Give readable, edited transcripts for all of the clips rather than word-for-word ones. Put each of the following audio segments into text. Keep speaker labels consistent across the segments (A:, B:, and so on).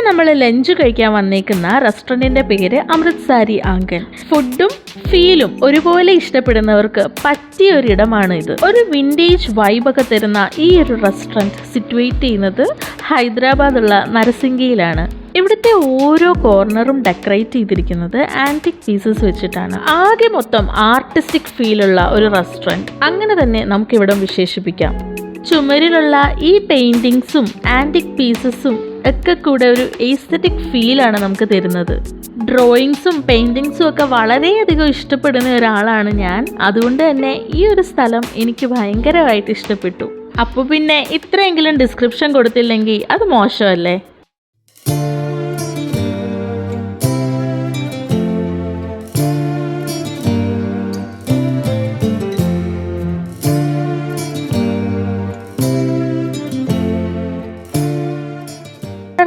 A: നമ്മൾ ലഞ്ച് കഴിക്കാൻ വന്നേക്കുന്ന റെസ്റ്റോറൻറ്റിൻ്റെ പേര് അമൃത്സാരി ആംഗൻ. ഫുഡും ഫീലും ഒരുപോലെ ഇഷ്ടപ്പെടുന്നവർക്ക് പറ്റിയ ഒരിടമാണ് ഇത്. ഒരു വിൻറ്റേജ് വൈബൊക്കെ തരുന്ന ഈ ഒരു റെസ്റ്റോറൻറ്റ് സിറ്റുവേറ്റ് ചെയ്യുന്നത് ഹൈദരാബാദുള്ള നരസിംഗയിലാണ്. ഇവിടുത്തെ ഓരോ കോർണറും ഡെക്കറേറ്റ് ചെയ്തിരിക്കുന്നത് ആൻറ്റിക് പീസസ് വെച്ചിട്ടാണ്. ആകെ മൊത്തം ആർട്ടിസ്റ്റിക് ഫീലുള്ള ഒരു റെസ്റ്റോറൻറ്റ് അങ്ങനെ തന്നെ നമുക്കിവിടെ വിശേഷിപ്പിക്കാം. ചുമരിലുള്ള ഈ പെയിൻറ്റിങ്സും ആൻറ്റിക് പീസസും ഒക്കെ കൂടെ ഒരു എസ്തെറ്റിക് ഫീലാണ് നമുക്ക് തരുന്നത്. ഡ്രോയിങ്സും പെയിൻറ്റിങ്സും ഒക്കെ വളരെയധികം ഇഷ്ടപ്പെടുന്ന ഒരാളാണ് ഞാൻ. അതുകൊണ്ട് തന്നെ ഈ ഒരു സ്ഥലം എനിക്ക് ഭയങ്കരമായിട്ട് ഇഷ്ടപ്പെട്ടു. അപ്പോൾ പിന്നെ ഇത്രയെങ്കിലും ഡിസ്ക്രിപ്ഷൻ കൊടുത്തില്ലെങ്കിൽ അത് മോശമല്ലേ?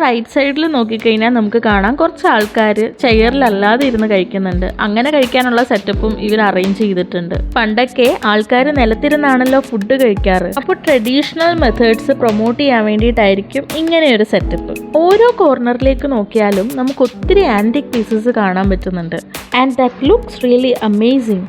A: റൈറ്റ് സൈഡിൽ നോക്കിക്കഴിഞ്ഞാൽ നമുക്ക് കാണാം കുറച്ച് ആൾക്കാർ ചെയറിലല്ലാതെ ഇരുന്ന് കഴിക്കുന്നുണ്ട്. അങ്ങനെ കഴിക്കാനുള്ള സെറ്റപ്പും ഇവർ അറേഞ്ച് ചെയ്തിട്ടുണ്ട്. പണ്ടൊക്കെ ആൾക്കാർ നിലത്തിരുന്നാണല്ലോ ഫുഡ് കഴിക്കാറ്. അപ്പോൾ ട്രഡീഷണൽ മെത്തേഡ്സ് പ്രൊമോട്ട് ചെയ്യാൻ വേണ്ടിയിട്ടായിരിക്കും ഇങ്ങനെയൊരു സെറ്റപ്പ്. ഓരോ കോർണറിലേക്ക് നോക്കിയാലും നമുക്ക് ഒത്തിരി ആൻറ്റിക് പീസസ് കാണാൻ പറ്റുന്നുണ്ട്. And that looks really amazing.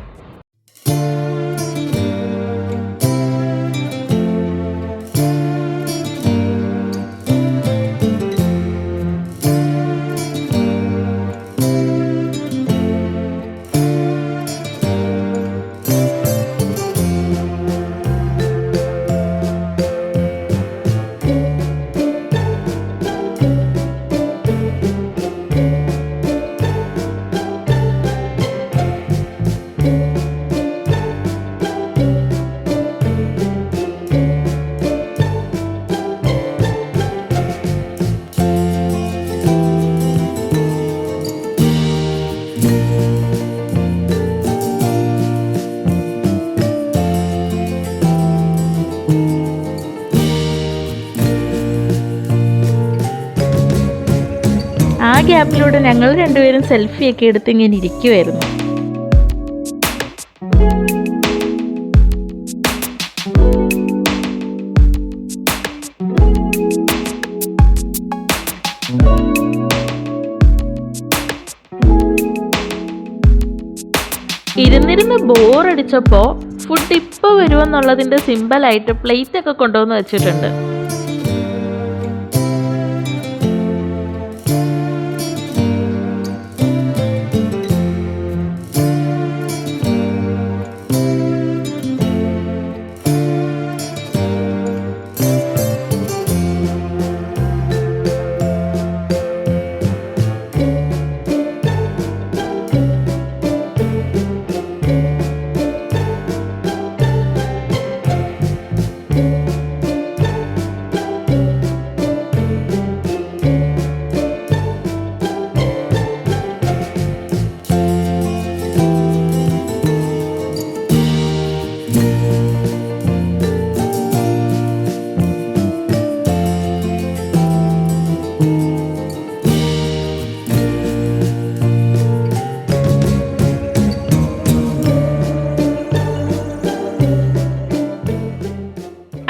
A: ആ ഗ്യാപ്പിലൂടെ ഞങ്ങൾ രണ്ടുപേരും സെൽഫിയൊക്കെ എടുത്ത് ഇങ്ങനെ ഇരിക്കുമായിരുന്നു. ഇരുന്നിരുന്ന് ബോറടിച്ചപ്പോൾ ഫുഡ് ഇപ്പോൾ വരുമെന്നുള്ളതിൻ്റെ സിമ്പിളായിട്ട് പ്ലേറ്റൊക്കെ കൊണ്ടുവന്ന് വെച്ചിട്ടുണ്ട്.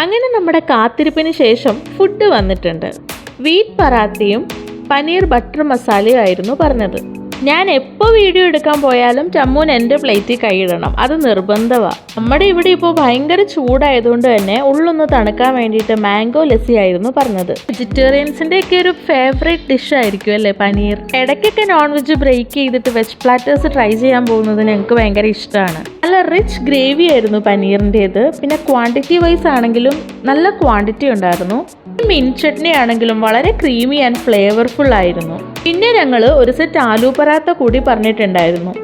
A: അങ്ങനെ നമ്മുടെ കാത്തിരിപ്പിന് ശേഷം ഫുഡ് വന്നിട്ടുണ്ട്. വീറ്റ് പറാത്തയും പനീർ ബട്ടർ മസാലയും ആയിരുന്നു പറഞ്ഞത്. ഞാൻ എപ്പോൾ വീഡിയോ എടുക്കാൻ പോയാലും ചമ്മൂൻ എൻ്റെ പ്ലേറ്റിൽ കൈയിടണം, അത് നിർബന്ധമാണ്. നമ്മുടെ ഇവിടെ ഇപ്പോൾ ഭയങ്കര ചൂടായതുകൊണ്ട് തന്നെ ഉള്ളൊന്ന് തണുക്കാൻ വേണ്ടിയിട്ട് മാംഗോ ലസ്സി ആയിരുന്നു പറഞ്ഞത്. വെജിറ്റേറിയൻസിൻ്റെ ഒക്കെ ഒരു ഫേവറേറ്റ് ഡിഷ് ആയിരിക്കും അല്ലേ പനീർ. ഇടയ്ക്കൊക്കെ നോൺ വെജ് ബ്രേക്ക് ചെയ്തിട്ട് വെജ് പ്ലാറ്റേഴ്സ് ട്രൈ ചെയ്യാൻ പോകുന്നത് ഞങ്ങൾക്ക് ഭയങ്കര ഇഷ്ടമാണ്. നല്ല റിച്ച് ഗ്രേവി ആയിരുന്നു പനീറിൻ്റേത്. പിന്നെ ക്വാണ്ടിറ്റി വൈസ് ആണെങ്കിലും നല്ല ക്വാണ്ടിറ്റി ഉണ്ടായിരുന്നു. മിൻറ്റ് ചട്നി ആണെങ്കിലും വളരെ ക്രീമി ആൻഡ് ഫ്ലേവർഫുൾ ആയിരുന്നു. പിന്നെ ഞങ്ങൾ ഒരു സെറ്റ് ആലു പറാത്ത കൂടി പറഞ്ഞിട്ടുണ്ടായിരുന്നു.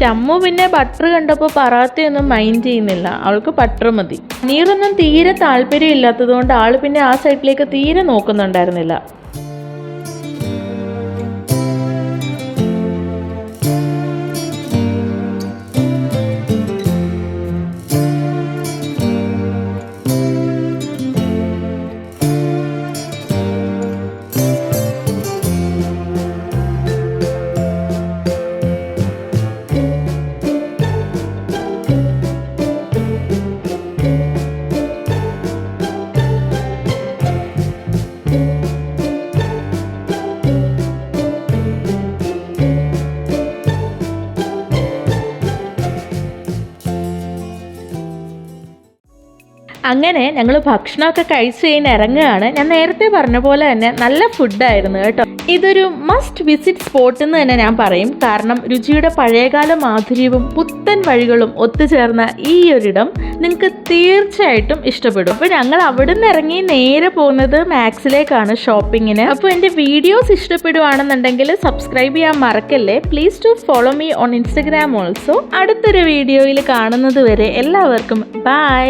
A: ടമ്മു പിന്നെ ബട്ടർ കണ്ടപ്പോൾ പറാത്തയൊന്നും മൈൻഡ് ചെയ്യുന്നില്ല, അവൾക്ക് ബട്ടർ മതി. പനീറൊന്നും തീരെ താല്പര്യം ഇല്ലാത്തതുകൊണ്ട് ആള് പിന്നെ ആ സൈഡിലേക്ക് തീരെ നോക്കുന്നുണ്ടായിരുന്നില്ല. അങ്ങനെ ഞങ്ങൾ ഭക്ഷണമൊക്കെ കഴിച്ച് കഴിഞ്ഞ് ഇറങ്ങുകയാണ്. ഞാൻ നേരത്തെ പറഞ്ഞ പോലെ തന്നെ നല്ല ഫുഡായിരുന്നു കേട്ടോ. ഇതൊരു മസ്റ്റ് വിസിറ്റ് സ്പോട്ട് എന്ന് തന്നെ ഞാൻ പറയും. കാരണം രുചിയുടെ പഴയകാല മാധുര്യവും പുത്തൻ വഴികളും ഒത്തുചേർന്ന ഈ ഒരിടം നിങ്ങൾക്ക് തീർച്ചയായിട്ടും ഇഷ്ടപ്പെടും. അപ്പോൾ ഞങ്ങൾ അവിടെ നിന്ന് ഇറങ്ങി നേരെ പോകുന്നത് മാക്സിലേക്കാണ് ഷോപ്പിങ്ങിന്. അപ്പോൾ എൻ്റെ വീഡിയോസ് ഇഷ്ടപ്പെടുവാണെന്നുണ്ടെങ്കിൽ സബ്സ്ക്രൈബ് ചെയ്യാൻ മറക്കല്ലേ. Please to follow me on Instagram also. അടുത്തൊരു വീഡിയോയിൽ കാണുന്നത് വരെ എല്ലാവർക്കും ബൈ.